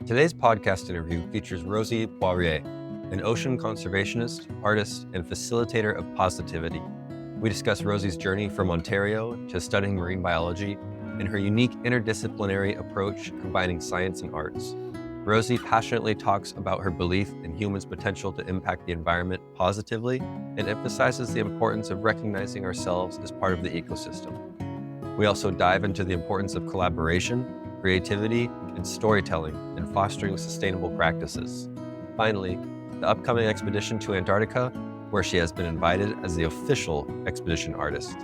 Today's podcast interview features Rosie Poirier, an ocean conservationist, artist, and facilitator of positivity. We discuss Rosie's journey from Ontario to studying marine biology and her unique interdisciplinary approach combining science and arts. Rosie passionately talks about her belief in humans' potential to impact the environment positively and emphasizes the importance of recognizing ourselves as part of the ecosystem. We also dive into the importance of collaboration, creativity, and storytelling in fostering sustainable practices. Finally, the upcoming expedition to Antarctica, where she has been invited as the official expedition artist.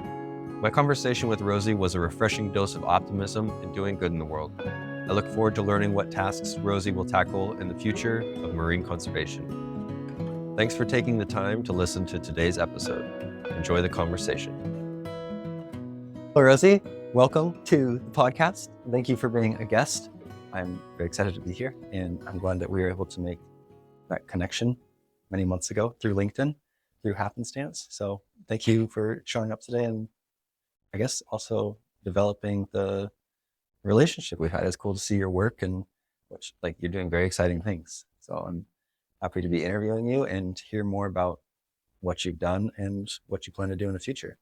My conversation with Rosie was a refreshing dose of optimism and doing good in the world. I look forward to learning what tasks Rosie will tackle in the future of marine conservation. Thanks for taking the time to listen to today's episode. Enjoy the conversation. Hello, Rosie. Welcome to the podcast. Thank you for being a guest. I'm very excited to be here, and I'm glad that we were able to make that connection many months ago through LinkedIn, through happenstance. So thank you for showing up today and I guess also developing the relationship we've had. It's cool to see your work and you're doing very exciting things. So I'm happy to be interviewing you and hear more about what you've done and what you plan to do in the future.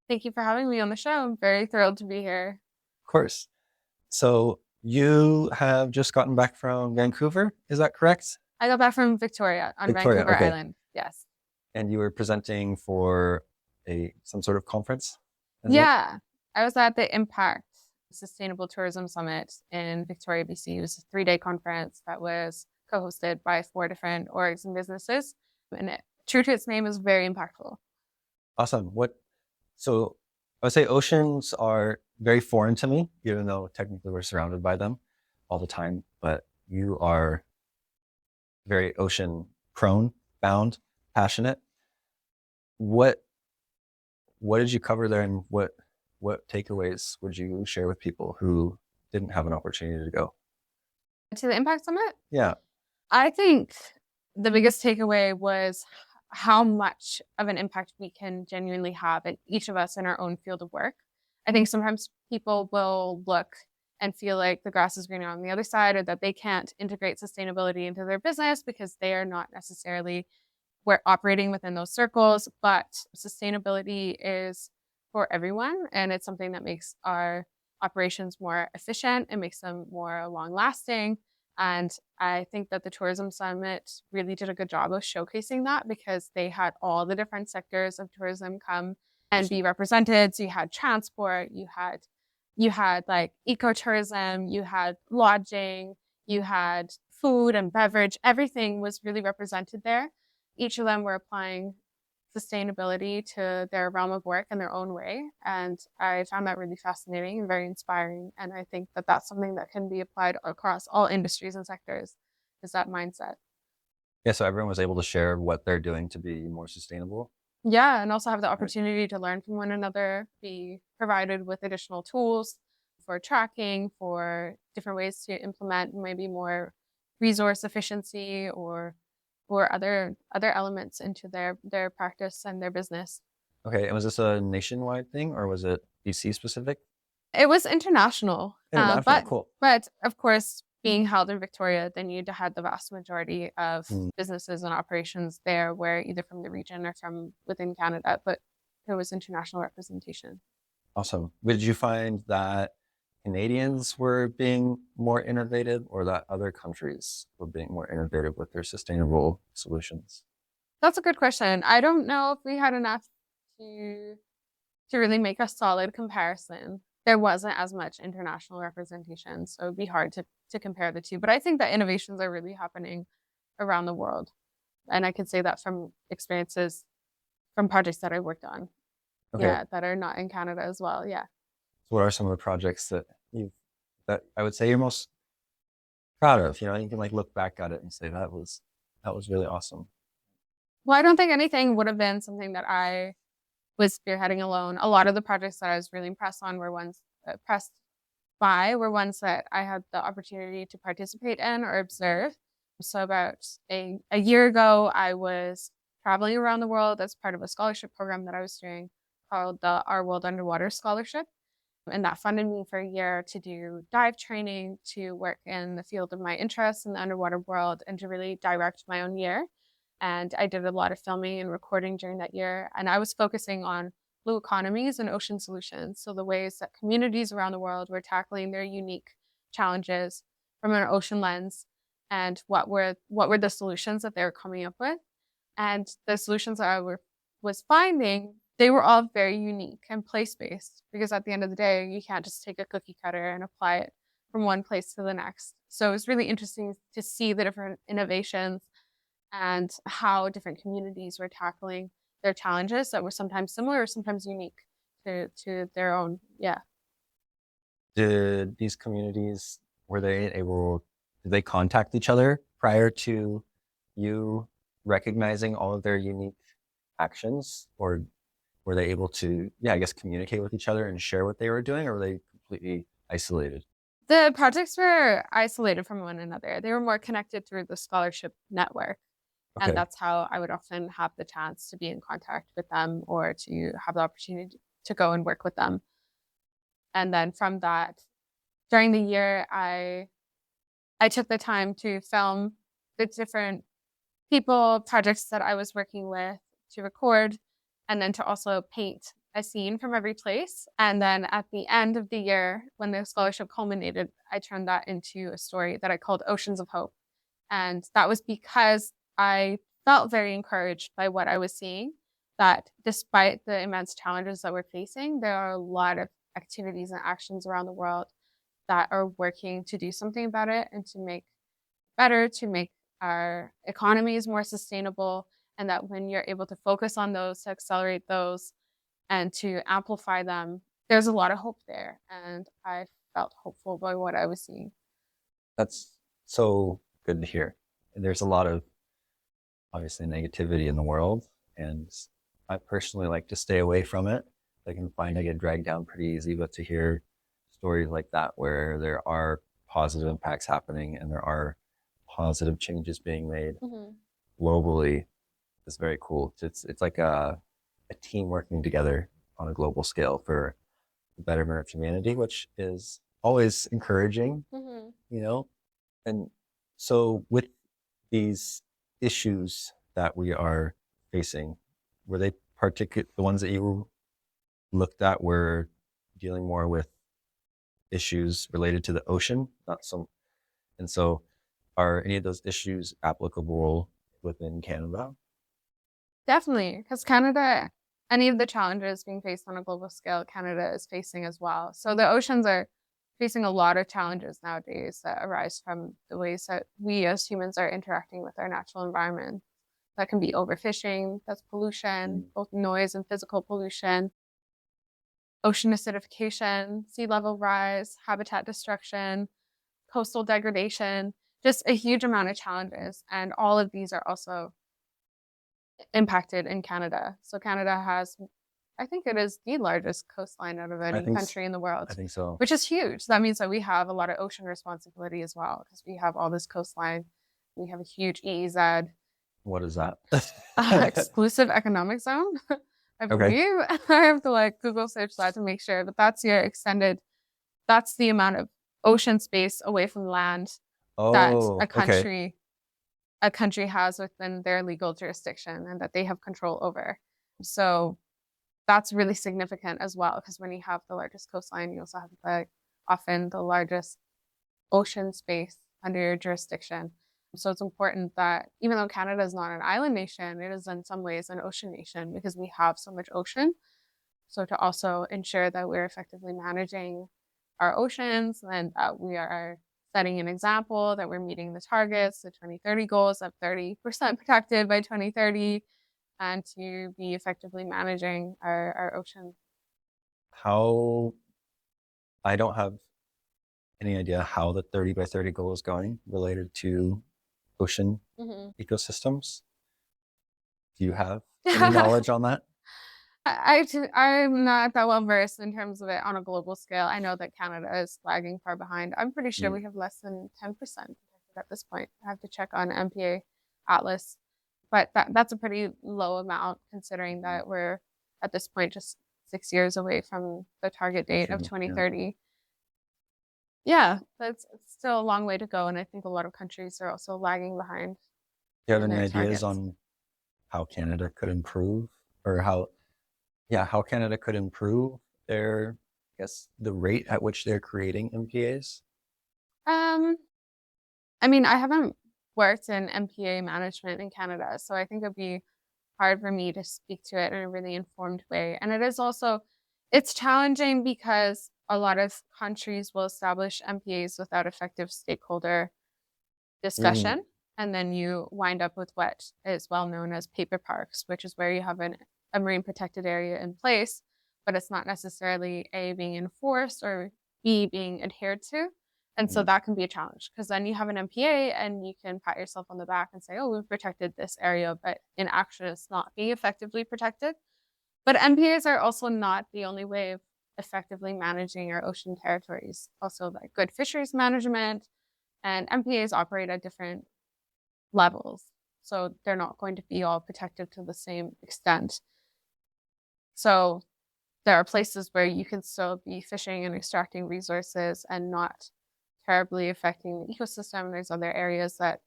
Thank you for having me on the show. I'm very thrilled to be here. Of course. So you have just gotten back from Vancouver, is that correct? I got back from Victoria on Vancouver okay. Island. Yes. And you were presenting for some sort of conference? Yeah. I was at the Impact Sustainable Tourism Summit in Victoria, BC. It was a 3-day conference that was co-hosted by 4 different orgs and businesses. And true to its name, is very impactful. Awesome. So I would say oceans are very foreign to me, even though technically we're surrounded by them all the time. But you are very ocean prone, bound, passionate. What did you cover there, and what takeaways would you share with people who didn't have an opportunity to go? To the Impact Summit? Yeah. I think the biggest takeaway was how much of an impact we can genuinely have at each of us in our own field of work. I think sometimes people will look and feel like the grass is greener on the other side, or that they can't integrate sustainability into their business because they are not necessarily operating within those circles. But sustainability is for everyone, and it's something that makes our operations more efficient. It makes them more long-lasting. And I think that the Tourism Summit really did a good job of showcasing that, because they had all the different sectors of tourism come and be represented. So you had transport, you had like ecotourism, you had lodging, you had food and beverage. Everything was really represented there. Each of them were applying sustainability to their realm of work in their own way. And I found that really fascinating and very inspiring. And I think that that's something that can be applied across all industries and sectors, is that mindset. Yeah, so everyone was able to share what they're doing to be more sustainable. Yeah, and also have the opportunity to learn from one another, be provided with additional tools for tracking, for different ways to implement maybe more resource efficiency or other elements into their practice and their business. Okay, and was this a nationwide thing, or was it BC specific? It was international. Cool. But of course, being held in Victoria, then you had the vast majority of businesses and operations there, where either from the region or from within Canada, but there was international representation. Awesome. Did you find that Canadians were being more innovative, or that other countries were being more innovative with their sustainable solutions? That's a good question. I don't know if we had enough to really make a solid comparison. There wasn't as much international representation, so it'd be hard to compare the two. But I think that innovations are really happening around the world. And I could say that from experiences from projects that I worked on. Okay. Yeah, that are not in Canada as well. Yeah. So what are some of the projects that I would say you're most proud of? You can look back at it and say that was really awesome. Well, I don't think anything would have been something that I was spearheading alone. A lot of the projects that I was really impressed by were ones that I had the opportunity to participate in or observe. So about a year ago, I was traveling around the world as part of a scholarship program that I was doing called the Our World Underwater Scholarship. And that funded me for a year to do dive training, to work in the field of my interests in the underwater world, and to really direct my own year. And I did a lot of filming and recording during that year. And I was focusing on blue economies and ocean solutions. So the ways that communities around the world were tackling their unique challenges from an ocean lens, and what were the solutions that they were coming up with. And the solutions that was finding, they were all very unique and place-based, because at the end of the day, you can't just take a cookie cutter and apply it from one place to the next. So it's really interesting to see the different innovations and how different communities were tackling their challenges that were sometimes similar or sometimes unique to their own. Yeah. Did these communities, did they contact each other prior to you recognizing all of their unique actions? Or were they able to, I guess, communicate with each other and share what they were doing, or were they completely isolated? The projects were isolated from one another. They were more connected through the scholarship network. And Okay. that's how I would often have the chance to be in contact with them or to have the opportunity to go and work with them. And then from that, during the year, I took the time to film the different people, projects that I was working with, to record, and then to also paint a scene from every place. And then at the end of the year, when the scholarship culminated, I turned that into a story that I called Oceans of Hope. And that was because I felt very encouraged by what I was seeing, that despite the immense challenges that we're facing, there are a lot of activities and actions around the world that are working to do something about it and to make better, to make our economies more sustainable. And that when you're able to focus on those, to accelerate those, and to amplify them, there's a lot of hope there. And I felt hopeful by what I was seeing. That's so good to hear. And there's a lot of, obviously, negativity in the world, and I personally like to stay away from it. I can find I get dragged down pretty easy, but to hear stories like that where there are positive impacts happening and there are positive changes being made Mm-hmm. globally is very cool. It's like a team working together on a global scale for the betterment of humanity, which is always encouraging, Mm-hmm. you know? And so with these issues that we are facing, were they the ones that you looked at were dealing more with issues related to the ocean, not some, and so are any of those issues applicable within Canada? Definitely, because Canada, any of the challenges being faced on a global scale, Canada is facing as well. So the oceans are facing a lot of challenges nowadays that arise from the ways that we as humans are interacting with our natural environment. That can be overfishing, that's pollution, both noise and physical pollution, ocean acidification, sea level rise, habitat destruction, coastal degradation, just a huge amount of challenges. And all of these are also impacted in Canada. So Canada has, I think it is the largest coastline out of I any think country in the world, I think so. which is huge. That means that we have a lot of ocean responsibility as well, because we have all this coastline. We have a huge EEZ, What is that? exclusive economic zone, I Okay. believe. I have to like Google search that to make sure, but that's your extended, that's the amount of ocean space away from land that Oh, okay. a country has within their legal jurisdiction and that they have control over. So that's really significant as well, because when you have the largest coastline, you also have often the largest ocean space under your jurisdiction. So it's important that even though Canada is not an island nation, it is in some ways an ocean nation because we have so much ocean. So to also ensure that we're effectively managing our oceans and that we are setting an example, that we're meeting the targets, the 2030 goals of 30% protected by 2030, and to be effectively managing our ocean. How I don't have any idea how the 30 by 30 goal is going related to ocean Mm-hmm. ecosystems. Do you have any knowledge on that? I'm not that well versed in terms of it on a global scale. I know that Canada is lagging far behind. I'm pretty sure Mm. we have less than 10% at this point. I have to check on MPA Atlas, but that's a pretty low amount considering that we're at this point just 6 years away from the target date of Sure, yeah. 2030. Yeah, that's still a long way to go. And I think a lot of countries are also lagging behind Do you have in any their ideas targets. on how Canada could improve, or how Canada could improve their, I guess, the rate at which they're creating MPAs? Um, I mean, I haven't worked in MPA management in Canada, so I think it'd be hard for me to speak to it in a really informed way. And it is also, it's challenging because a lot of countries will establish MPAs without effective stakeholder discussion. And then you wind up with what is well known as paper parks, which is where you have a marine protected area in place, but it's not necessarily A, being enforced, or B, being adhered to. And so that can be a challenge, because then you have an MPA and you can pat yourself on the back and say, oh, we've protected this area, but in action, it's not being effectively protected. But MPAs are also not the only way of effectively managing our ocean territories. Also, like good fisheries management, and MPAs operate at different levels. So they're not going to be all protected to the same extent. So there are places where you can still be fishing and extracting resources and not terribly affecting the ecosystem. There's other areas that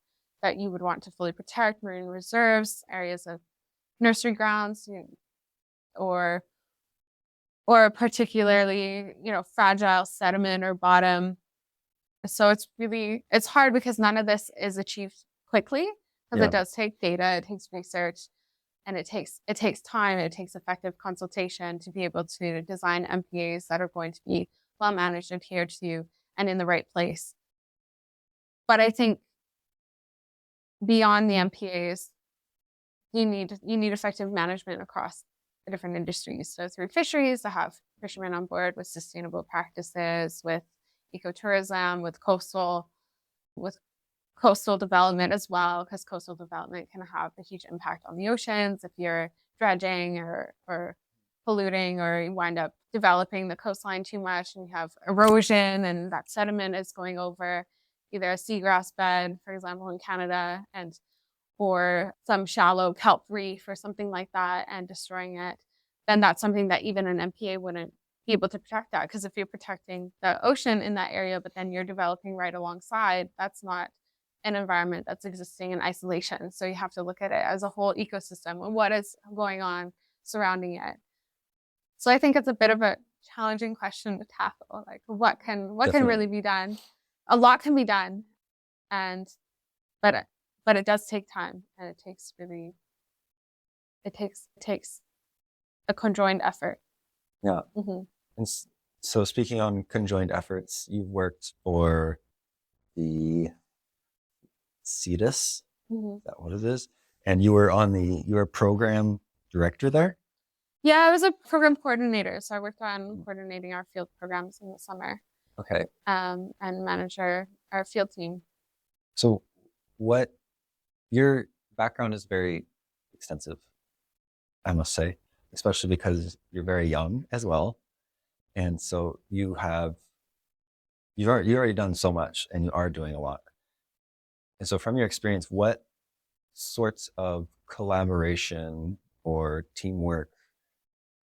you would want to fully protect, marine reserves, areas of nursery grounds, or particularly, fragile sediment or bottom. So it's hard because none of this is achieved quickly, because it does take data, it takes research, and it takes time, it takes effective consultation to be able to design MPAs that are going to be well managed, adhered to, and in the right place. But I think beyond the MPAs, you need effective management across the different industries. So through fisheries, to have fishermen on board with sustainable practices, with ecotourism, with coastal development as well, because coastal development can have a huge impact on the oceans. If you're dredging or polluting, or you wind up developing the coastline too much and you have erosion and that sediment is going over either a seagrass bed, for example, in Canada, or some shallow kelp reef or something like that, and destroying it, then that's something that even an MPA wouldn't be able to protect that. Because if you're protecting the ocean in that area, but then you're developing right alongside, that's not an environment that's existing in isolation. So you have to look at it as a whole ecosystem and what is going on surrounding it. So I think it's a bit of a challenging question to tackle. Like, what can really be done? A lot can be done, but it does take time, and it takes a conjoined effort. Yeah. Mm-hmm. And so speaking on conjoined efforts, you've worked for the CETUS, Mm-hmm. is that what it is? And you were a program director there? Yeah, I was a program coordinator. So I worked on coordinating our field programs in the summer. Okay. And manage our field team. So your background is very extensive, I must say, especially because you're very young as well. And so you've already done so much, and you are doing a lot. And so from your experience, what sorts of collaboration or teamwork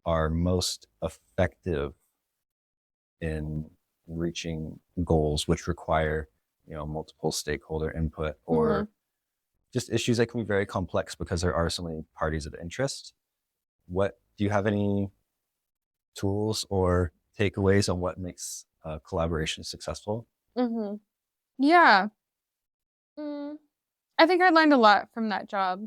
are most effective in reaching goals which require, multiple stakeholder input, or just issues that can be very complex because there are so many parties of interest? Do you have any tools or takeaways on what makes collaboration successful? Mm-hmm. Yeah. I think I learned a lot from that job,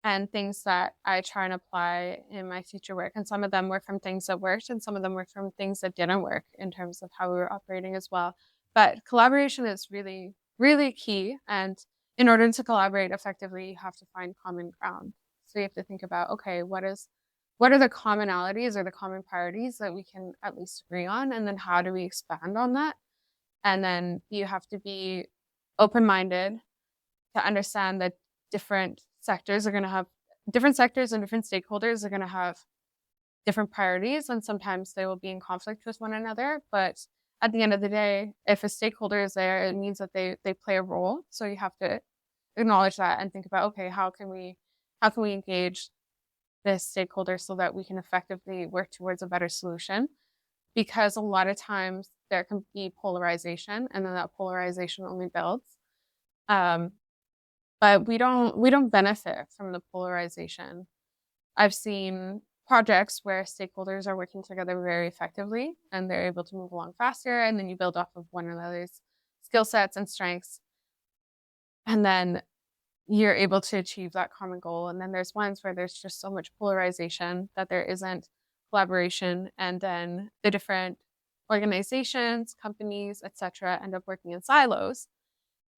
and things that I try and apply in my future work. And some of them were from things that worked, and some of them were from things that didn't work in terms of how we were operating as well. But collaboration is really, really key. And in order to collaborate effectively, you have to find common ground. So you have to think about, okay, what are the commonalities or the common priorities that we can at least agree on? And then how do we expand on that? And then you have to be open-minded to understand that different sectors and different stakeholders are going to have different priorities, and sometimes they will be in conflict with one another. But at the end of the day, if a stakeholder is there, it means that they play a role. So you have to acknowledge that and think about, okay, how can we engage the stakeholders so that we can effectively work towards a better solution. Because a lot of times there can be polarization, and then that polarization only builds. Um, but we don't benefit from the polarization. I've seen projects where stakeholders are working together very effectively and they're able to move along faster, and then you build off of one another's skill sets and strengths, and then you're able to achieve that common goal. And then there's ones where there's just so much polarization that there isn't collaboration, and then the different organizations, companies, etc., end up working in silos,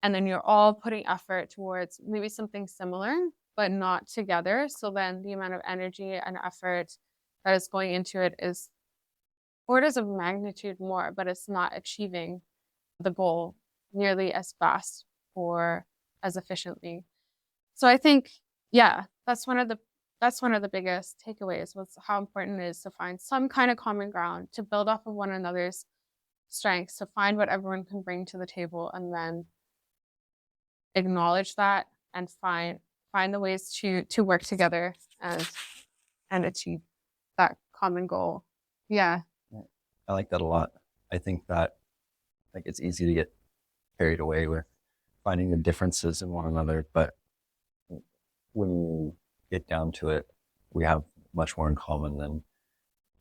and then you're all putting effort towards maybe something similar but not together. So then the amount of energy and effort that is going into it is orders of magnitude more, but it's not achieving the goal nearly as fast or as efficiently. So I think, yeah, that's one of the biggest takeaways, was how important it is to find some kind of common ground, to build off of one another's strengths, to find what everyone can bring to the table, and then acknowledge that and find the ways to work together and achieve that common goal. Yeah. I like that a lot. I think that it's easy to get carried away with finding the differences in one another, but when you get down to it, we have much more in common than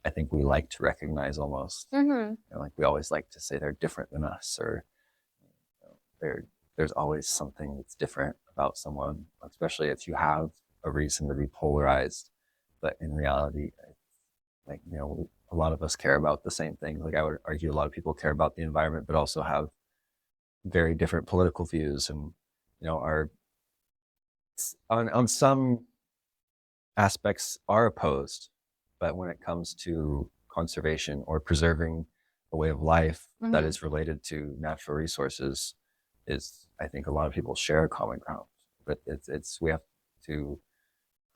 I think we like to recognize almost. Mm-hmm. Like we always like to say they're different than us, or there's always something that's different about someone, especially if you have a reason to be polarized. But in reality, a lot of us care about the same things. Like I would argue a lot of people care about the environment, but also have very different political views, and are on some aspects are opposed. But when it comes to conservation or preserving a way of life that is related to natural resources, I think a lot of people share a common ground. But we have to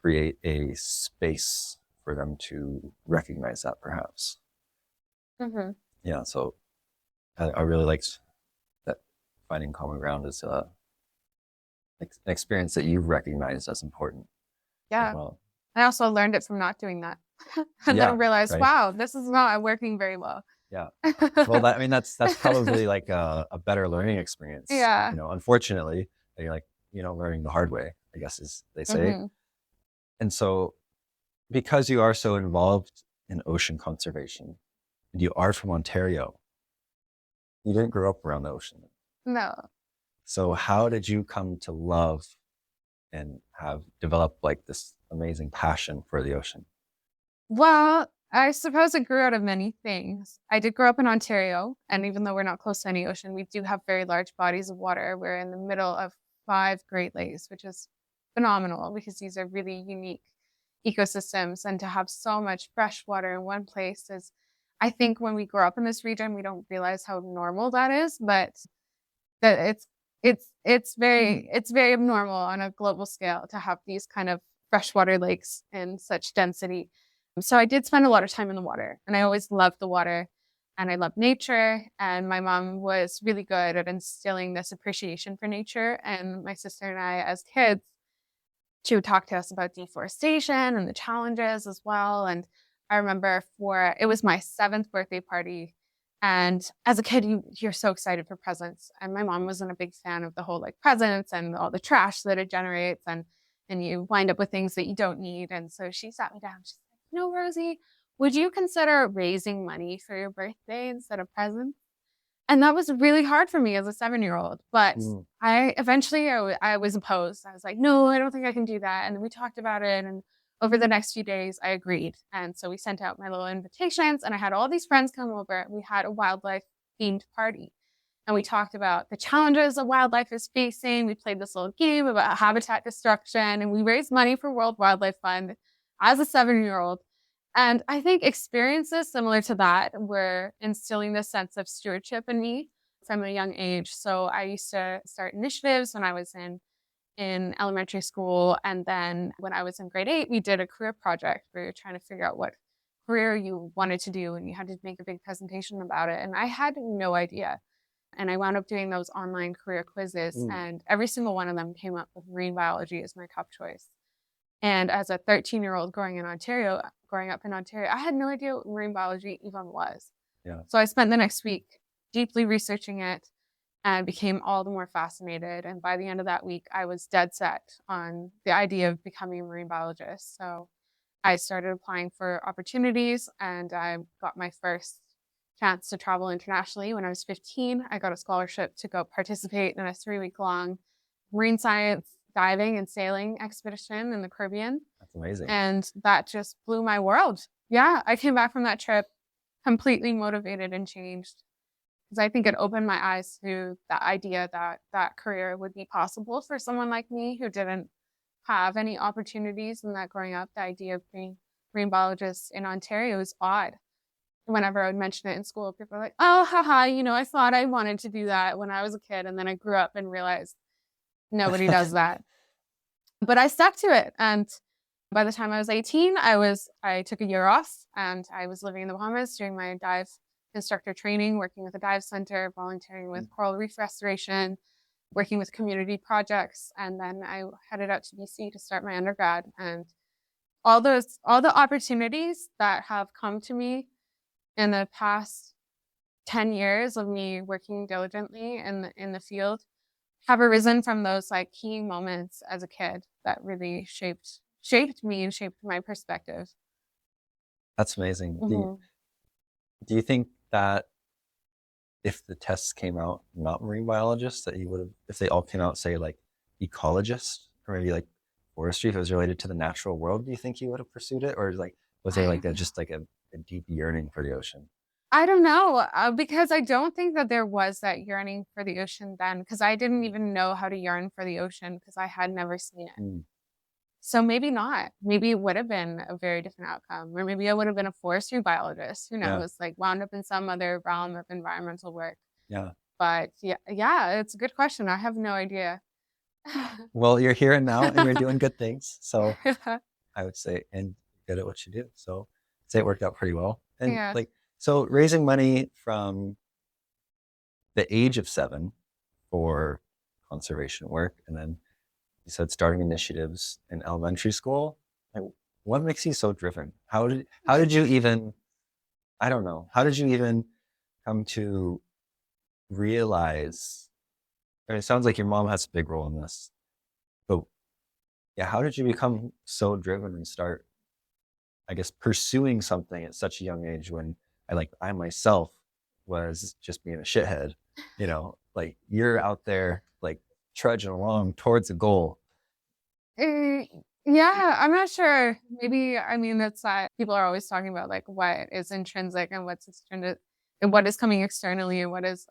create a space for them to recognize that, perhaps. Mm-hmm. Yeah, so I really liked that finding common ground is an experience that you've recognized as important. Yeah. As well. I also learned it from not doing that. And then realized, right. Wow, this is not working very well. Yeah. Well, that's probably like a better learning experience. Yeah. Unfortunately, you're learning the hard way, I guess, as they say. Mm-hmm. And so, because you are so involved in ocean conservation, and you are from Ontario, you didn't grow up around the ocean. No. So how did you come to love and have developed like this amazing passion for the ocean? Well, I suppose it grew out of many things. I did grow up in Ontario, and even though we're not close to any ocean, we do have very large bodies of water. We're in the middle of 5 Great Lakes, which is phenomenal because these are really unique ecosystems. And to have so much fresh water in one place is, I think when we grow up in this region, we don't realize how normal that is, but that it's very abnormal on a global scale to have these kind of freshwater lakes in such density. So I did spend a lot of time in the water, and I always loved the water, and I love nature. And my mom was really good at instilling this appreciation for nature. And my sister and I, as kids, she would talk to us about deforestation and the challenges as well. And I remember it was my 7th birthday party. And as a kid, you're so excited for presents. And my mom wasn't a big fan of the whole presents and all the trash that it generates. And you wind up with things that you don't need. And so she sat me down. She's like, Rosie, would you consider raising money for your birthday instead of presents? And that was really hard for me as a 7-year-old. But I was opposed. I was like, no, I don't think I can do that. And then we talked about it. And over the next few days, I agreed. And so we sent out my little invitations, and I had all these friends come over. We had a wildlife themed party. And we talked about the challenges that wildlife is facing. We played this little game about habitat destruction, and we raised money for World Wildlife Fund as a 7-year-old. And I think experiences similar to that were instilling this sense of stewardship in me from a young age. So I used to start initiatives when I was in elementary school. And then when I was in grade 8, we did a career project where you're trying to figure out what career you wanted to do, and you had to make a big presentation about it. And I had no idea. And I wound up doing those online career quizzes, and every single one of them came up with marine biology as my top choice. And as a 13-year-old growing up in Ontario, I had no idea what marine biology even was. Yeah. So I spent the next week deeply researching it and became all the more fascinated. And by the end of that week, I was dead set on the idea of becoming a marine biologist. So I started applying for opportunities, and I got my first chance to travel internationally when I was 15. I got a scholarship to go participate in a 3-week-long marine science diving and sailing expedition in the Caribbean. That's amazing. And that just blew my world. Yeah, I came back from that trip completely motivated and changed, because I think it opened my eyes to the idea that that career would be possible for someone like me who didn't have any opportunities, and that growing up, the idea of being marine biologist in Ontario is odd. Whenever I would mention it in school, people are like, oh, haha, I thought I wanted to do that when I was a kid. And then I grew up and realized nobody does that. But I stuck to it. And by the time I was 18, I took a year off, and I was living in the Bahamas doing my dive instructor training, working with a dive center, volunteering with coral reef restoration, working with community projects. And then I headed out to BC to start my undergrad. And all the opportunities that have come to me in the past 10 years of me working diligently in the field have arisen from those like key moments as a kid that really shaped me and shaped my perspective. That's amazing. Mm-hmm. Do you think that if the tests came out not marine biologists, that you would have, if they all came out, say like ecologist or maybe like forestry, if it was related to the natural world, do you think you would have pursued it? Or like, was there like just like a deep yearning for the ocean? I don't know, because I don't think that there was that yearning for the ocean then, because I didn't even know how to yearn for the ocean because I had never seen it. Mm. So maybe not. Maybe it would have been a very different outcome, or maybe I would have been a forestry biologist. Who knows? Like wound up in some other realm of environmental work. Yeah. But yeah, it's a good question. I have no idea. Well, you're here and now, and you're doing good things. So I would say, and good at what you do. So I'd say it worked out pretty well. And Yeah. so raising money from the age of 7 for conservation work, and then you said starting initiatives in elementary school. Like, what makes you so driven? How did you even, I don't know, how did you even come to realize, I mean, it sounds like your mom has a big role in this, but yeah, how did you become so driven and start, I guess, pursuing something at such a young age when I myself was just being a shithead, like you're out there like trudging along towards a goal. Yeah, I'm not sure. Maybe, I mean, that's people are always talking about like what is intrinsic and what's extrinsic and what is coming externally and what is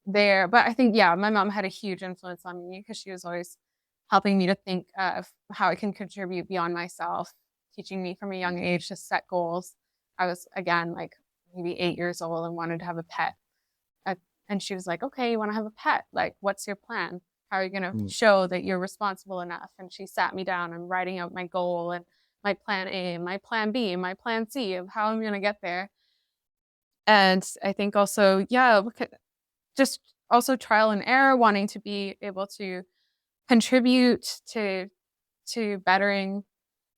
there. But I think, yeah, my mom had a huge influence on me because she was always helping me to think of how I can contribute beyond myself, teaching me from a young age to set goals. I was, again, like maybe 8 years old and wanted to have a pet. And she was like, okay, you want to have a pet? Like, what's your plan? How are you going to show that you're responsible enough? And she sat me down and writing out my goal and my plan A, my plan B, my plan C of how I'm going to get there. And I think also, yeah, just also trial and error, wanting to be able to contribute to bettering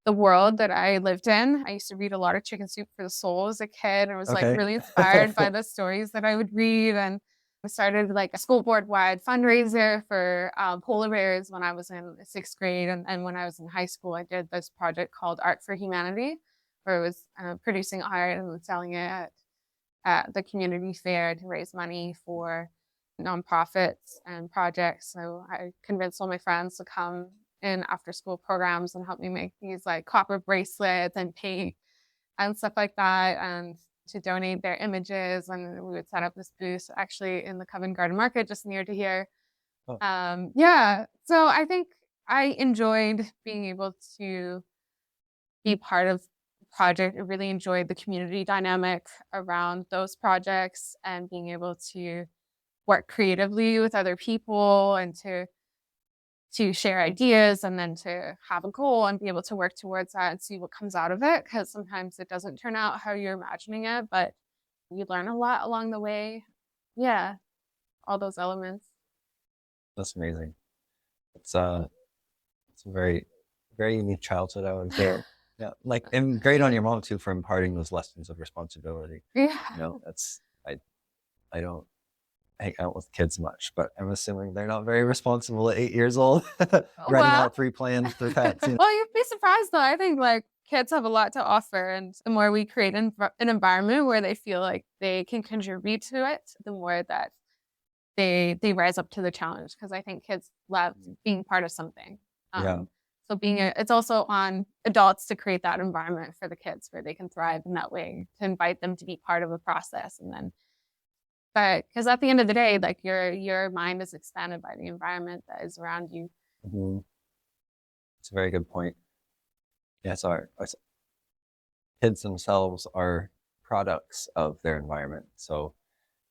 the world that I lived in. I used to read a lot of Chicken Soup for the Soul as a kid, and was like really inspired by the stories that I would read. And I started like a school board wide fundraiser for polar bears when I was in 6th grade. And when I was in high school, I did this project called Art for Humanity, where I was producing art and selling it at the community fair to raise money for nonprofits and projects. So I convinced all my friends to come in after school programs and help me make these like copper bracelets and paint and stuff like that, and to donate their images. And we would set up this booth actually in the Covent Garden Market just near to here. Oh. Yeah, so I think I enjoyed being able to be part of the project. I really enjoyed the community dynamic around those projects and being able to work creatively with other people and to share ideas and then to have a goal and be able to work towards that and see what comes out of it. Because sometimes it doesn't turn out how you're imagining it, but you learn a lot along the way. Yeah, all those elements. That's amazing. It's a very, very unique childhood, I would say. Yeah, like, and great on your mom too for imparting those lessons of responsibility. Yeah. That's I don't hang out with kids much, but I'm assuming they're not very responsible at 8 years old, writing Well, out 3 plans for pets. well, you'd be surprised though. I think like kids have a lot to offer, and the more we create an environment where they feel like they can contribute to it, the more that they rise up to the challenge. Because I think kids love being part of something. Yeah. So it's also on adults to create that environment for the kids where they can thrive in that way, to invite them to be part of the process, and then. But because at the end of the day, like your mind is expanded by the environment that is around you. Mm-hmm. It's a very good point. Yes, our kids themselves are products of their environment. So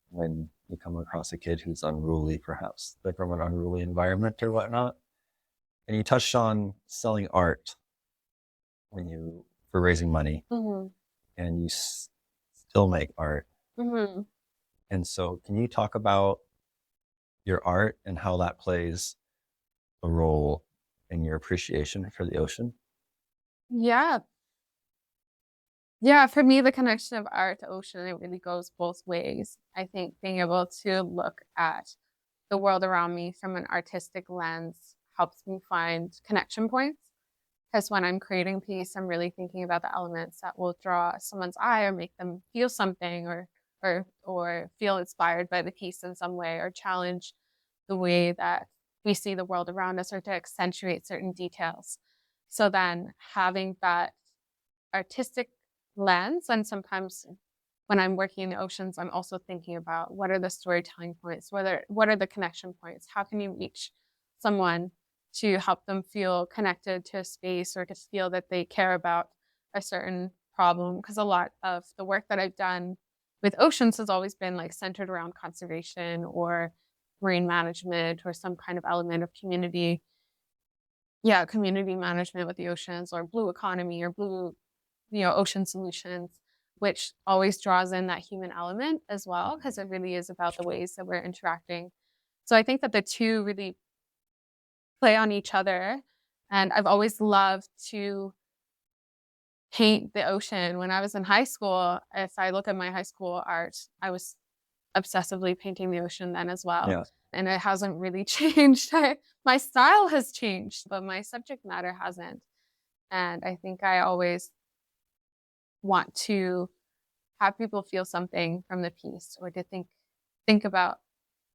when you come across a kid who's unruly, perhaps they're from an unruly environment or whatnot. And you touched on selling art for raising money, Mm-hmm. and you still make art. Mm-hmm. And so can you talk about your art and how that plays a role in your appreciation for the ocean? Yeah. Yeah, for me, the connection of art to ocean, it really goes both ways. I think being able to look at the world around me from an artistic lens helps me find connection points. Because when I'm creating a piece, I'm really thinking about the elements that will draw someone's eye or make them feel something, or feel inspired by the piece in some way, or challenge the way that we see the world around us, or to accentuate certain details. So then having that artistic lens, and sometimes when I'm working in the oceans, I'm also thinking about what are the storytelling points, what are the connection points, how can you reach someone to help them feel connected to a space, or to feel that they care about a certain problem. Because a lot of the work that I've done with oceans has always been like centered around conservation or marine management, or some kind of element of community management with the oceans, or blue economy, or blue ocean solutions, which always draws in that human element as well, because it really is about the ways that we're interacting. So I think that the two really play on each other. And I've always loved to paint the ocean. When I was in high school, if I look at my high school art, I was obsessively painting the ocean then as well. Yeah. And it hasn't really changed. My style has changed, but my subject matter hasn't. And I think I always want to have people feel something from the piece, or to think about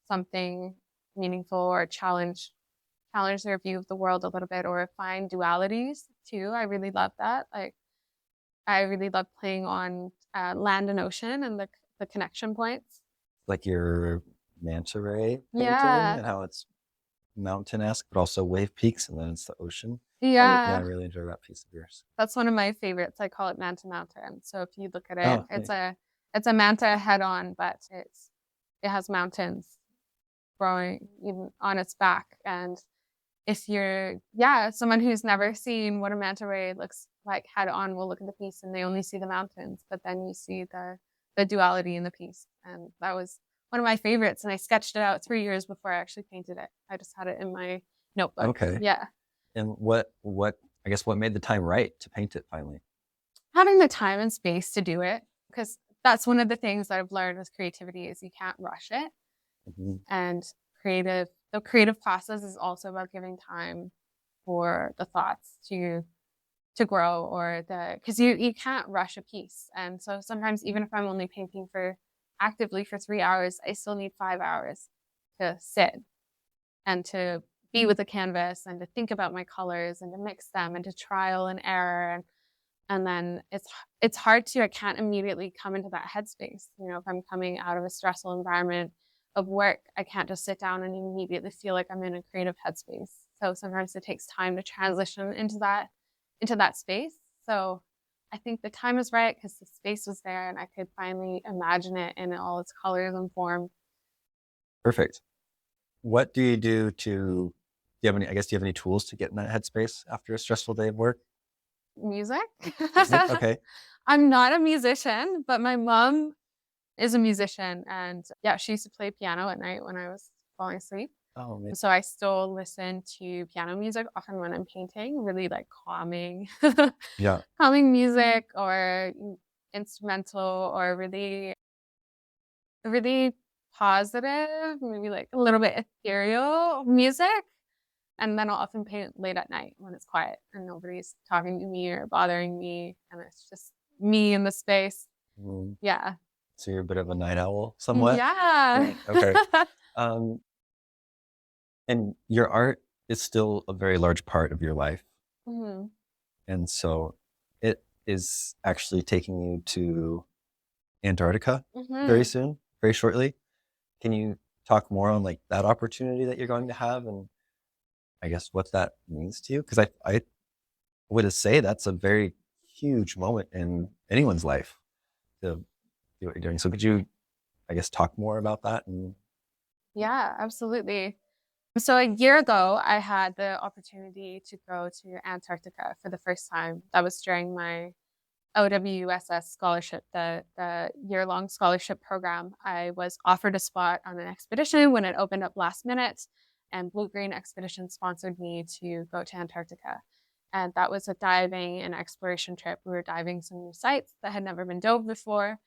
something meaningful, or challenge their view of the world a little bit, or find dualities too. I really love that. Like, I really love playing on land and ocean, and the connection points. Like your manta ray painting, Yeah. and how it's mountain-esque, but also wave peaks, and then it's the ocean. Yeah. I really enjoy that piece of yours. That's one of my favorites. I call it Manta Mountain. So if you look at it, Oh, it's a manta head on, but it has mountains growing even on its back. And if you're someone who's never seen what a manta ray looks like head on, will look at the piece and they only see the mountains, but then you see the duality in the piece. And that was one of my favorites. And I sketched it out 3 years before I actually painted it. I just had it in my notebook. Okay. Yeah. And what made the time right to paint it finally? Having the time and space to do it, because that's one of the things that I've learned with creativity is you can't rush it. Mm-hmm. And the creative process is also about giving time for the thoughts to grow, because you can't rush a piece. And so sometimes, even if I'm only painting actively for 3 hours, I still need 5 hours to sit and to be with the canvas, and to think about my colors, and to mix them, and to trial and error. And then it's hard I can't immediately come into that headspace. If I'm coming out of a stressful environment of work, I can't just sit down and immediately feel like I'm in a creative headspace. So sometimes it takes time to transition into that space. So I think the time is right because the space was there, and I could finally imagine it in all its colors and form. Perfect. What do you do do you have any tools to get in that headspace after a stressful day of work? Music. Okay. I'm not a musician, but my mom is a musician, and she used to play piano at night when I was falling asleep. Oh, man. So I still listen to piano music often when I'm painting, really like calming, Yeah. calming music or instrumental or really positive, maybe like a little bit ethereal music. And then I'll often paint late at night when it's quiet and nobody's talking to me or bothering me. And it's just me in the space. Mm. Yeah. So you're a bit of a night owl, somewhat. Yeah. Okay. Um, and your art is still a very large part of your life. Mhm. And so it is actually taking you to Antarctica very Mhm. soon, very shortly. Can you talk more on like that opportunity that you're going to have and I guess what that means to you? Because I would say that's a very huge moment in anyone's life to do what you're doing. So could you, I guess, talk more about that? And Yeah, absolutely. So a year ago, I had the opportunity to go to Antarctica for the first time. That was during my OWSS scholarship, the year-long scholarship program. I was offered a spot on an expedition when it opened up last minute, and Blue Green Expedition sponsored me to go to Antarctica. And that was a diving and exploration trip. We were diving some new sites that had never been dove before,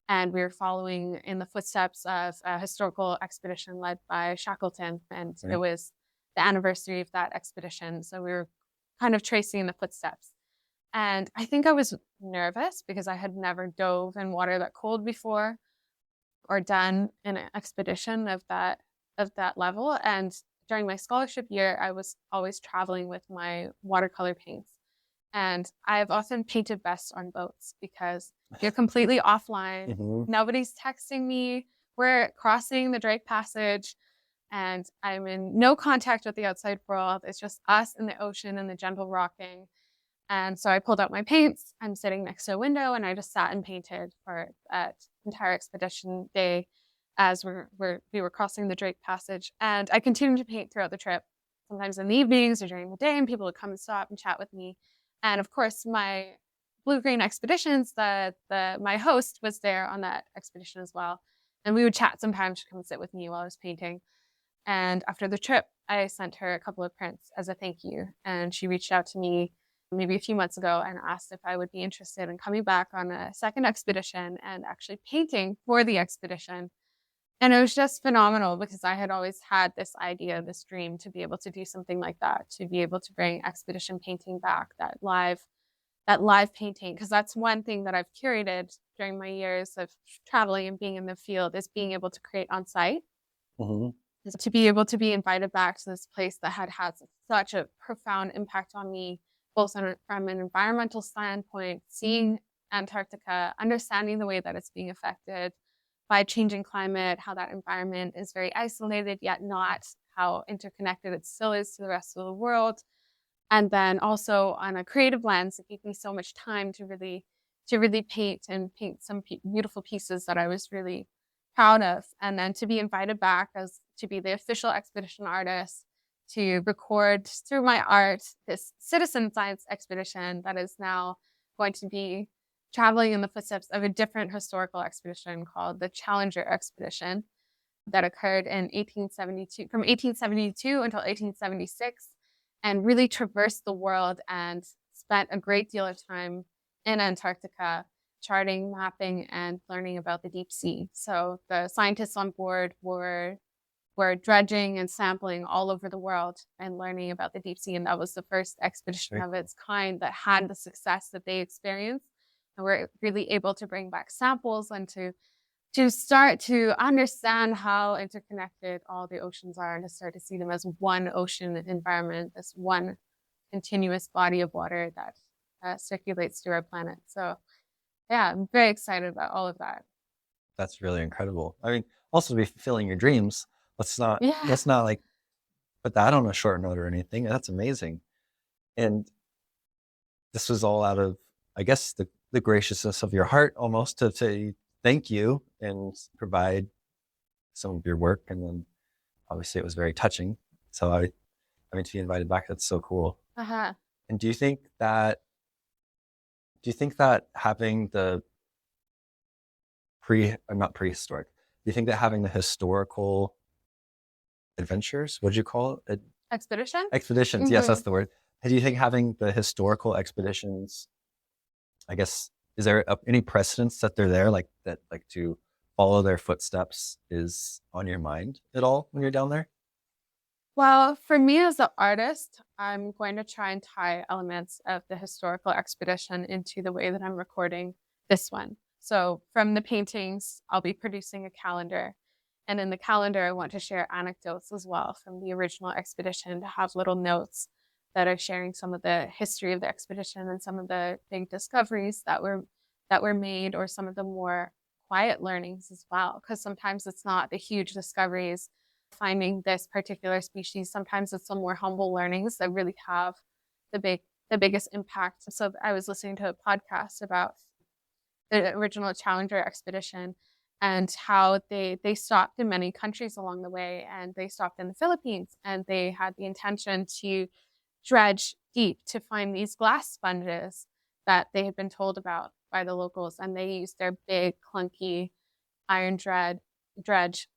and we were following in the footsteps of a historical expedition led by Shackleton. And it was the anniversary of that expedition. So we were kind of tracing the footsteps. And I think I was nervous because I had never dove in water that cold before or done an expedition of that level. And during my scholarship year, I was always traveling with my watercolor paints. And I've often painted best on boats because you're completely offline. Mhm. Nobody's texting me. We're crossing the Drake Passage and I'm in no contact with the outside world. It's just us in the ocean and the gentle rocking. And so I pulled out my paints. I'm sitting next to a window and I just sat and painted for that entire expedition day as we were crossing the Drake Passage. And I continued to paint throughout the trip, sometimes in the evenings or during the day, and people would come and stop and chat with me. And of course, my Blue Green Expeditions, my host was there on that expedition as well. And we would chat sometimes. She'd come and sit with me while I was painting. And after the trip, I sent her a couple of prints as a thank you. And she reached out to me maybe a few months ago and asked if I would be interested in coming back on a second expedition and actually painting for the expedition. And it was just phenomenal because I had always had this idea, this dream to be able to do something like that, to be able to bring expedition painting back, that live painting, because that's one thing that I've curated during my years of traveling and being in the field is being able to create on site. Mhm. Is to be able to be invited back to this place that had such a profound impact on me, both from an environmental standpoint, seeing Antarctica, understanding the way that it's being affected by changing climate, how that environment is very isolated, yet not how interconnected it still is to the rest of the world. And then also on a creative lens, it gave me so much time to really paint and paint some beautiful pieces that I was really proud of. And then to be invited back as to be the official expedition artist, to record through my art this citizen science expedition that is now going to be traveling in the footsteps of a different historical expedition called the Challenger Expedition that occurred in 1872, from 1872 until 1876, and really traversed the world and spent a great deal of time in Antarctica charting, mapping, and learning about the deep sea. So the scientists on board were dredging and sampling all over the world and learning about the deep sea. And that was the first expedition Very of cool. its kind that had the success that they experienced. And we're really able to bring back samples and to start to understand how interconnected all the oceans are and to start to see them as one ocean environment, this one continuous body of water that circulates through our planet. So yeah, I'm very excited about all of that. That's really incredible. I mean, also to be fulfilling your dreams. Yeah. Let's not like put that on a short note or anything. That's amazing. And this was all out of, I guess, the graciousness of your heart almost to say thank you and provide some of your work. And then obviously it was very touching. So I mean, to be invited back, that's so cool. Uh-huh. And do you think that having the not prehistoric, do you think that having the historical adventures. What did you call it? Expedition? Expeditions. Yes, Mhm. that's the word. Do you think having the historical expeditions, I guess, is there any precedence that they're there, like that, like to follow their footsteps is on your mind at all when you're down there? Well, for me as an artist, I'm going to try and tie elements of the historical expedition into the way that I'm recording this one. So from the paintings, I'll be producing a calendar. And in the calendar, I want to share anecdotes as well from the original expedition, to have little notes that are sharing some of the history of the expedition and some of the big discoveries that were made, or some of the more quiet learnings as well. Because sometimes it's not the huge discoveries finding this particular species. Sometimes it's some more humble learnings that really have the biggest impact. So I was listening to a podcast about the original Challenger expedition and how they stopped in many countries along the way, and they stopped in the Philippines, and they had the intention to dredge deep to find these glass sponges that they had been told about by the locals, and they used their big clunky iron dredge,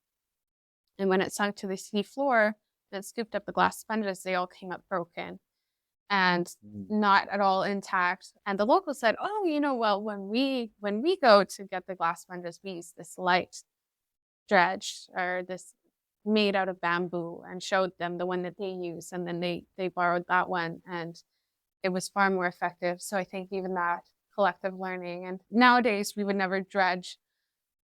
and when it sunk to the sea floor and it scooped up the glass sponges, they all came up broken and not at all intact. And the locals said, "Oh, well, when we go to get the glass sponges, we use this light dredge, or this made out of bamboo," and showed them the one that they use. And then they borrowed that one, and it was far more effective. So I think even that collective learning, and nowadays we would never dredge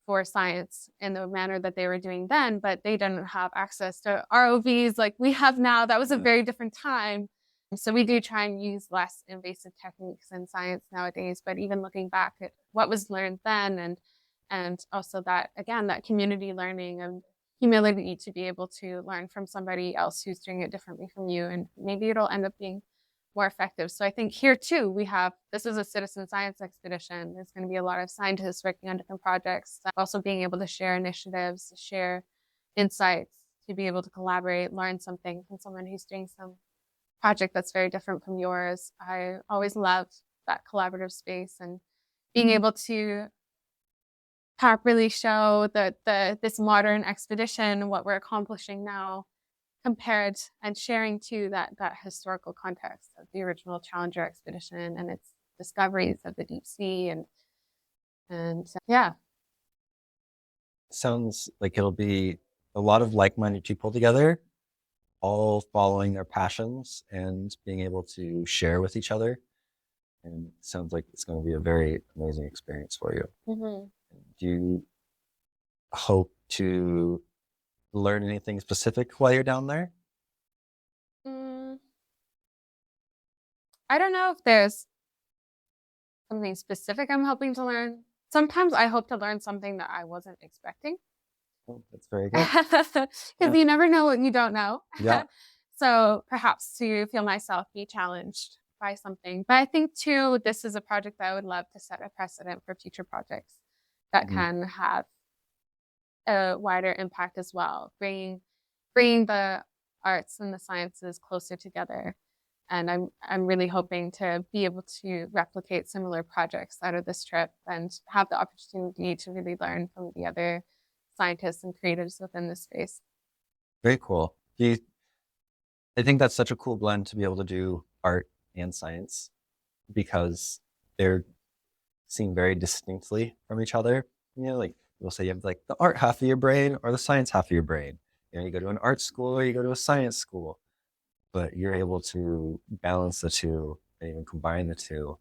for science in the manner that they were doing then, but they didn't have access to ROVs like we have now. That was a very different time. So we do try and use less invasive techniques in science nowadays, but even looking back at what was learned then, and also that, again, that community learning and humility to be able to learn from somebody else who's doing it differently from you, and maybe it'll end up being more effective. So I think here too, this is a citizen science expedition. There's going to be a lot of scientists working on different projects, also being able to share initiatives, share insights, to be able to collaborate, learn something from someone who's doing some project that's very different from yours. I always loved that collaborative space, and being able to properly show this modern expedition, what we're accomplishing now, compared and sharing to that historical context of the original Challenger expedition and its discoveries of the deep sea, and yeah. Sounds like it'll be a lot of like-minded people together, all following their passions and being able to share with each other. And it sounds like it's going to be a very amazing experience for you. Mm-hmm. Do you hope to learn anything specific while you're down there? I don't know if there's something specific I'm hoping to learn. Sometimes I hope to learn something that I wasn't expecting. Oh, that's very good. Because you never know what you don't know. Yeah. So perhaps to feel myself be challenged by something. But I think too, this is a project that I would love to set a precedent for future projects that can have a wider impact as well, bringing the arts and the sciences closer together. And I'm really hoping to be able to replicate similar projects out of this trip and have the opportunity to really learn from the other scientists and creatives within this space. Very cool. I think that's such a cool blend to be able to do art and science, because they're seen very distinctly from each other. Like we'll say you have like the art half of your brain or the science half of your brain. You go to an art school or you go to a science school, but you're able to balance the two and even combine the two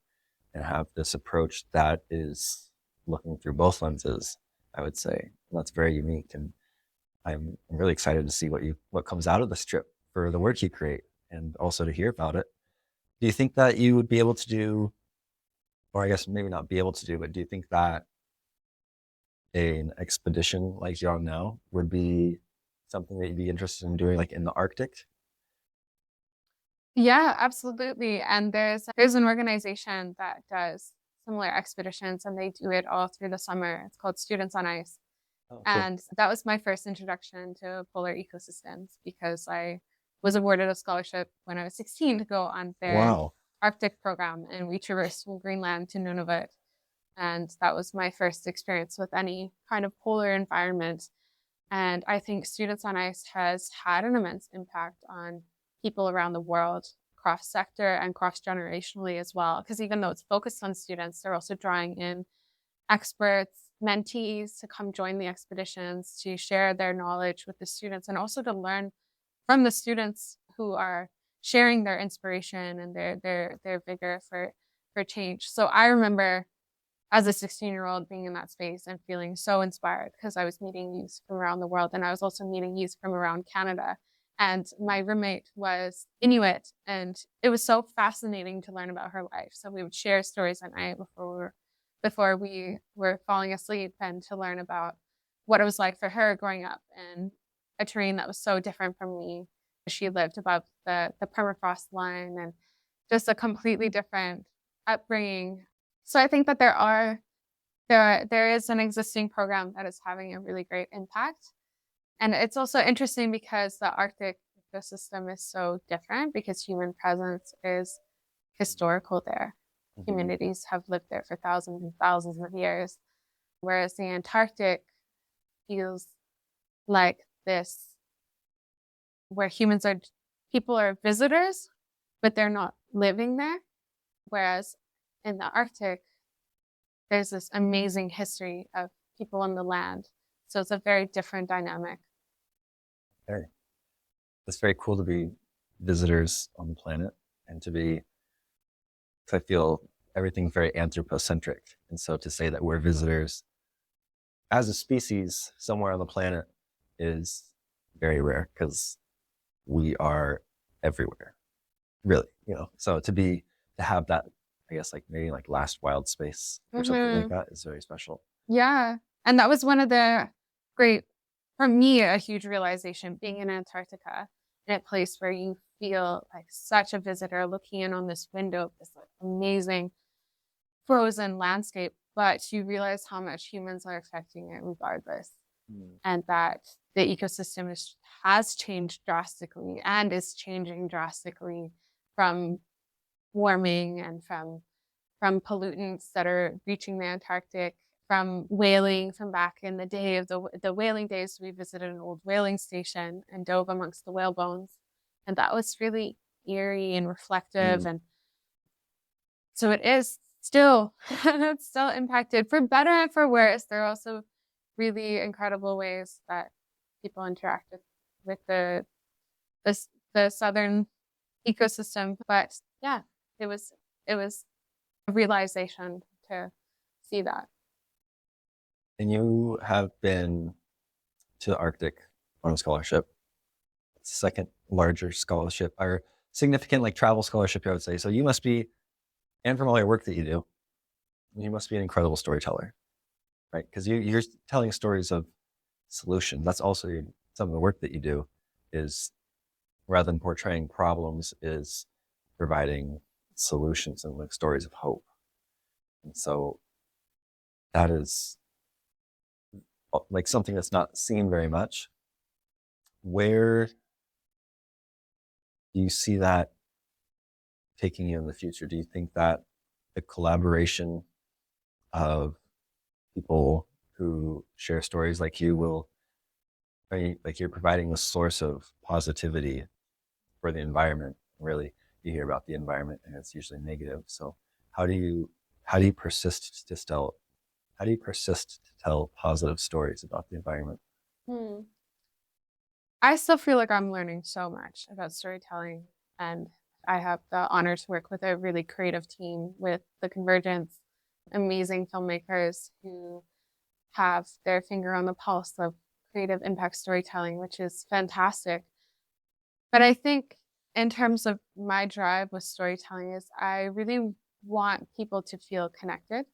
and have this approach that is looking through both lenses, I would say. And that's very unique. And I'm really excited to see what comes out of this trip for the work you create, and also to hear about it. Do you think that you would be able to do, or I guess maybe not be able to do, but do you think that an expedition like you're on now would be something that you'd be interested in doing, like in the Arctic? Yeah, absolutely. And there's an organization that does similar expeditions, and they do it all through the summer. It's called Students on Ice. Oh, cool. And that was my first introduction to polar ecosystems, because I was awarded a scholarship when I was 16 to go on their Wow. Arctic program, and we traversed from Greenland to Nunavut. And that was my first experience with any kind of polar environment. And I think Students on Ice has had an immense impact on people around the world, cross-sector and cross-generationally as well. Because even though it's focused on students, they're also drawing in experts, mentees to come join the expeditions, to share their knowledge with the students, and also to learn from the students who are sharing their inspiration and their vigor for change. So I remember as a 16-year-old being in that space and feeling so inspired because I was meeting youth from around the world, and I was also meeting youth from around Canada. And my roommate was Inuit, and it was so fascinating to learn about her life. So we would share stories at night before we were falling asleep, and to learn about what it was like for her growing up in a terrain that was so different from me. She lived above the permafrost line, and just a completely different upbringing. So I think that there is an existing program that is having a really great impact. And it's also interesting because the Arctic ecosystem is so different because human presence is historical there. Communities have lived there for thousands and thousands of years, whereas the Antarctic feels like this, where people are visitors, but they're not living there. Whereas in the Arctic, there's this amazing history of people on the land. So it's a very different dynamic. Okay. It's very cool to be visitors on the planet, and to be, because I feel everything's very anthropocentric. And so to say that we're visitors as a species somewhere on the planet is very rare, because we are everywhere, really, So to have that, I guess, like maybe like last wild space or something like that is very special. Yeah. And that was one of the great, for me, a huge realization being in Antarctica, in a place where you feel like such a visitor looking in on this window of this like amazing frozen landscape, but you realize how much humans are affecting it regardless. And that the ecosystem has changed drastically and is changing drastically from warming and from pollutants that are reaching the Antarctic, from whaling, from back in the day of the whaling days. We visited an old whaling station and dove amongst the whale bones. And that was really eerie and reflective. And so it is still, it's still impacted for better and for worse. There are also really incredible ways that people interact with the southern ecosystem. But yeah, it was a realization to see that. And you have been to the Arctic on a scholarship, second larger scholarship, or significant like travel scholarship, I would say. So you must be, and from all your work that you do, you must be an incredible storyteller, right? Because you're telling stories of solutions. That's also some of the work that you do, is rather than portraying problems, is providing solutions and like stories of hope. And so that is like something that's not seen very much. Where do you see that taking you in the future? Do you think that the collaboration of people who share stories like you will, like you're providing a source of positivity for the environment? Really, you hear about the environment and it's usually negative. So how do you persist to tell positive stories about the environment? I still feel like I'm learning so much about storytelling, and I have the honor to work with a really creative team with the Convergence, amazing filmmakers who have their finger on the pulse of creative impact storytelling, which is fantastic. But I think in terms of my drive with storytelling is I really want people to feel connected.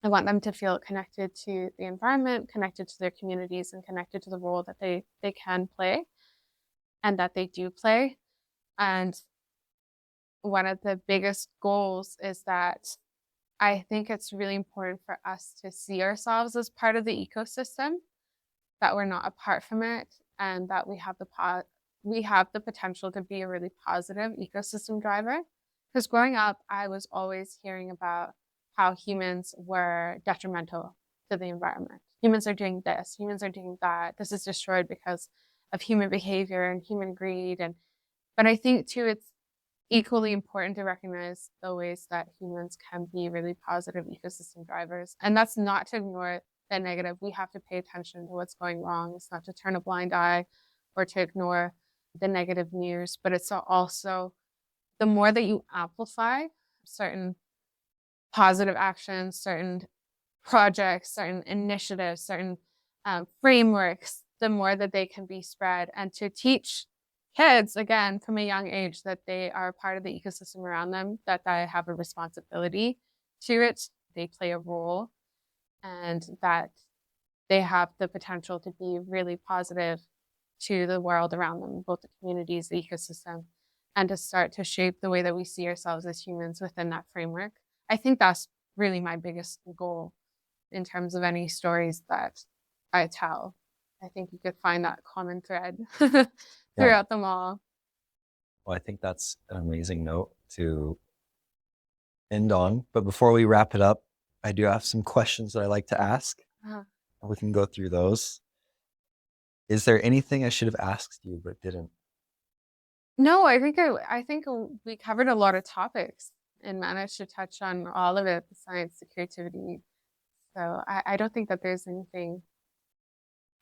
I want them to feel connected to the environment, connected to their communities, and connected to the role that they can play and that they do play. And one of the biggest goals is that I think it's really important for us to see ourselves as part of the ecosystem, that we're not apart from it, and that we have the potential to be a really positive ecosystem driver. Because growing up, I was always hearing about how humans were detrimental to the environment. humans are doing this, humans are doing that, this is destroyed because of human behavior and human greed. But I think too, it's equally important to recognize the ways that humans can be really positive ecosystem drivers. And that's not to ignore the negative. We have to pay attention to what's going wrong. It's not to turn a blind eye or to ignore the negative news, but it's also the more that you amplify certain positive actions, certain projects, certain initiatives, certain frameworks, the more that they can be spread. And to teach kids, again, from a young age, that they are part of the ecosystem around them, that they have a responsibility to it, they play a role, and that they have the potential to be really positive to the world around them, both the communities, the ecosystem, and to start to shape the way that we see ourselves as humans within that framework. I think that's really my biggest goal in terms of any stories that I tell. I think you could find that common thread throughout them all. Well, I think that's an amazing note to end on. But before we wrap it up, I do have some questions that I like to ask. Uh-huh. And we can go through those. Is there anything I should have asked you but didn't? No, I think we covered a lot of topics and managed to touch on all of it, the science, the creativity. So I don't think that there's anything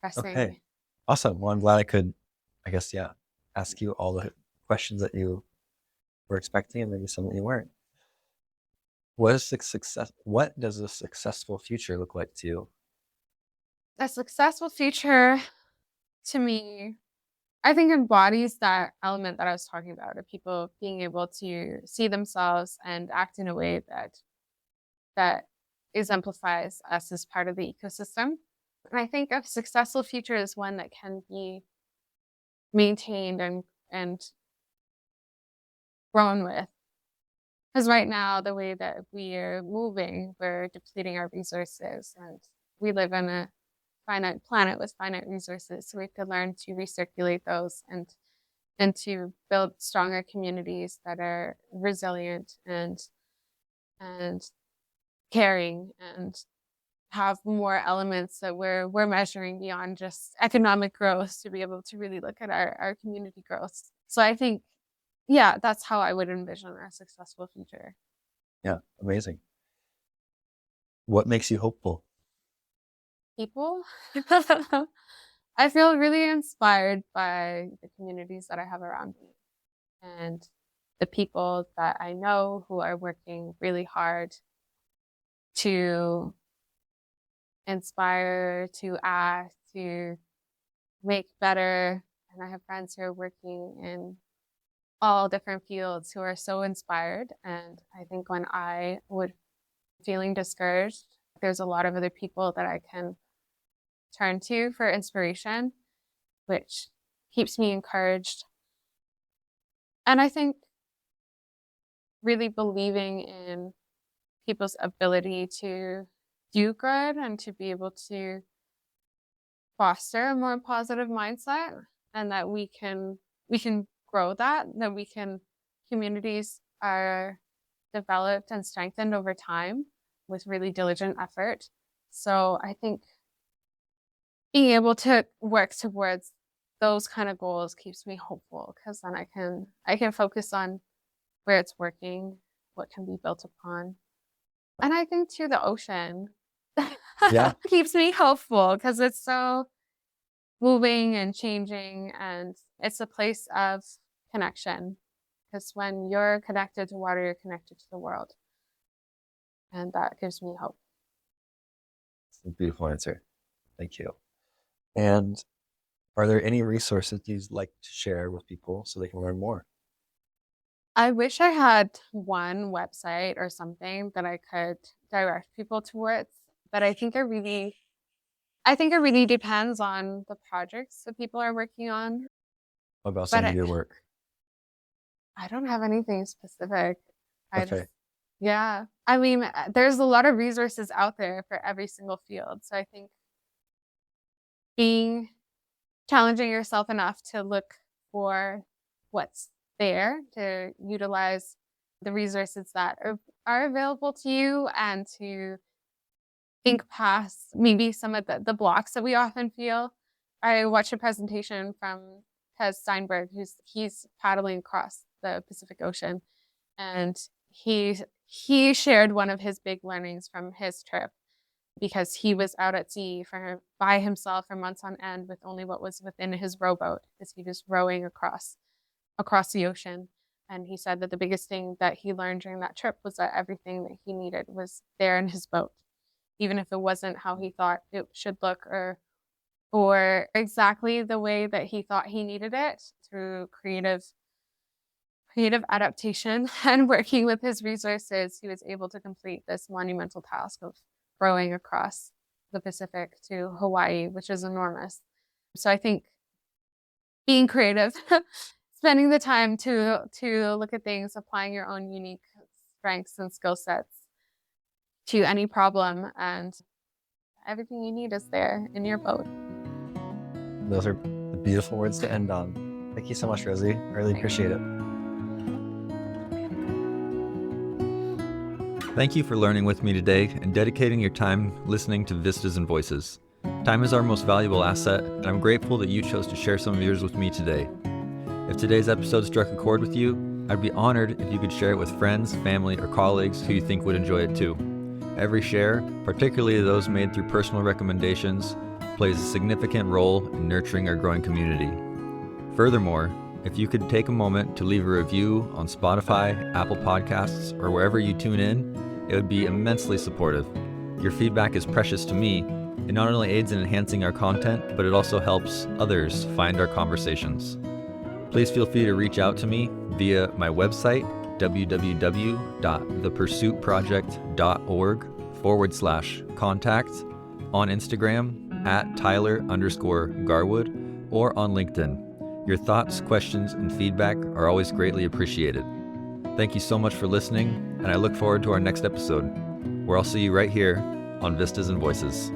pressing. Okay. Awesome. Well, I'm glad I could, I guess, ask you all the questions that you were expecting and maybe some that you weren't. What does a successful future look like to you? A successful future, to me, I think embodies that element that I was talking about, of people being able to see themselves and act in a way that exemplifies us as part of the ecosystem. And I think a successful future is one that can be maintained and grown with. Because right now, the way that we are moving, we're depleting our resources, and we live in a finite planet with finite resources. So we have to learn to recirculate those and to build stronger communities that are resilient and caring and have more elements that we're measuring beyond just economic growth, to be able to really look at our community growth. So I think, that's how I would envision a successful future. Yeah, amazing. What makes you hopeful? People. I feel really inspired by the communities that I have around me and the people that I know who are working really hard to inspire, to act, to make better. And I have friends who are working in all different fields who are so inspired. And I think when I would feeling discouraged, there's a lot of other people that I can turn to for inspiration, which keeps me encouraged. And I think really believing in people's ability to do good and to be able to foster a more positive mindset, and that we can grow that communities are developed and strengthened over time with really diligent effort. So I think being able to work towards those kind of goals keeps me hopeful, because then I can focus on where it's working, what can be built upon. And I think too, the ocean keeps me hopeful, because it's so moving and changing, and it's a place of connection, because when you're connected to water, you're connected to the world, and that gives me hope. It's a beautiful answer. Thank you. And are there any resources you'd like to share with people so they can learn more? I wish I had one website or something that I could direct people towards, but I think it really depends on the projects that people are working on. What about some of your work? I don't have anything specific. Okay. I mean, there's a lot of resources out there for every single field. So I think challenging yourself enough to look for what's there, to utilize the resources that are available to you, and to think past maybe some of the blocks that we often feel. I watched a presentation from Tez Steinberg, he's paddling across the Pacific Ocean, and he shared one of his big learnings from his trip, because he was out at sea by himself for months on end with only what was within his rowboat, as he was rowing across the ocean. And he said that the biggest thing that he learned during that trip was that everything that he needed was there in his boat, even if it wasn't how he thought it should look or exactly the way that he thought he needed it. Through creative adaptation and working with his resources, he was able to complete this monumental task of rowing across the Pacific to Hawaii, which is enormous. So I think being creative, spending the time to look at things, applying your own unique strengths and skill sets to any problem, and everything you need is there in your boat. Those are the beautiful words to end on. Thank you so much, Rosie. I really appreciate it. Thank you for learning with me today and dedicating your time listening to Vistas and Voices. Time is our most valuable asset, and I'm grateful that you chose to share some of yours with me today. If today's episode struck a chord with you, I'd be honored if you could share it with friends, family, or colleagues who you think would enjoy it too. Every share, particularly those made through personal recommendations, plays a significant role in nurturing our growing community. Furthermore, if you could take a moment to leave a review on Spotify, Apple Podcasts, or wherever you tune in, it would be immensely supportive. Your feedback is precious to me. It not only aids in enhancing our content, but it also helps others find our conversations. Please feel free to reach out to me via my website, www.thepursuitproject.org/contact, on Instagram @Tyler_Garwood, or on LinkedIn. Your thoughts, questions, and feedback are always greatly appreciated. Thank you so much for listening, and I look forward to our next episode, where I'll see you right here on Vistas and Voices.